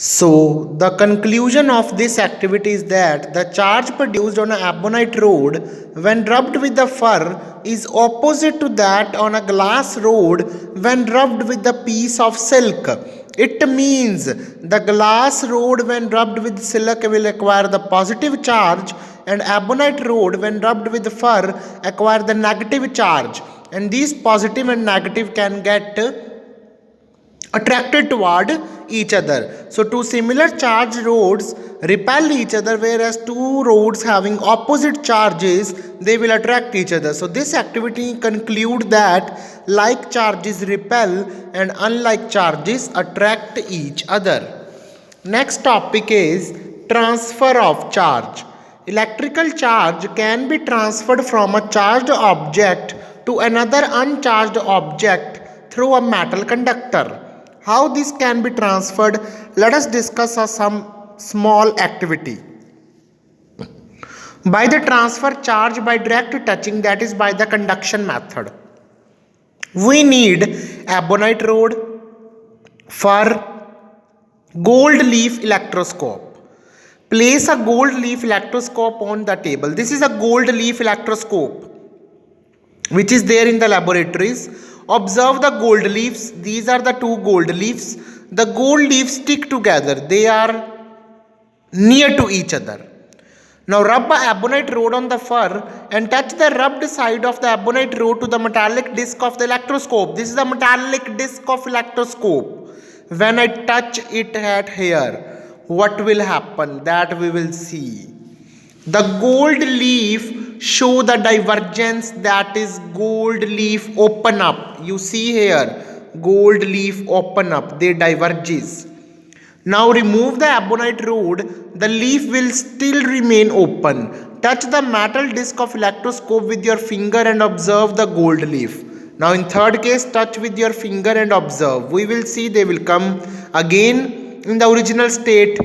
So, the conclusion of this activity is that the charge produced on an ebonite rod when rubbed with the fur is opposite to that on a glass rod when rubbed with a piece of silk. It means the glass rod when rubbed with silk will acquire the positive charge, and ebonite rod when rubbed with fur acquire the negative charge, and these positive and negative can get attracted toward each other. So, two similar charged rods repel each other, whereas two rods having opposite charges they will attract each other. So, this activity conclude that like charges repel and unlike charges attract each other. Next topic is transfer of charge. Electrical charge can be transferred from a charged object to another uncharged object through a metal conductor. How this can be transferred? Let us discuss some small activity. By the transfer charge by direct touching, that is by the conduction method. We need ebonite rod, fur, gold leaf electroscope. Place a gold leaf electroscope on the table. This is a gold leaf electroscope which is there in the laboratories. Observe the gold leaves. These are the two gold leaves. The gold leaves stick together. They are near to each other. Now rub a ebonite rod on the fur and touch the rubbed side of the ebonite rod to the metallic disc of the electroscope. This is the metallic disc of electroscope. When I touch it at here, what will happen? That we will see. The gold leaf show the divergence, that is gold leaf open up. You see here, gold leaf open up, they diverges. Now remove the ebonite rod, the leaf will still remain open. Touch the metal disc of electroscope with your finger and observe the gold leaf. Now in third case, touch with your finger and observe. We will see they will come again in the original state.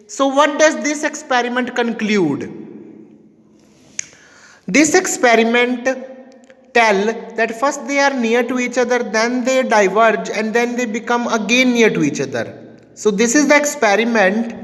So what does this experiment conclude? This experiment tell that first they are near to each other, then they diverge, and then they become again near to each other. So this is the experiment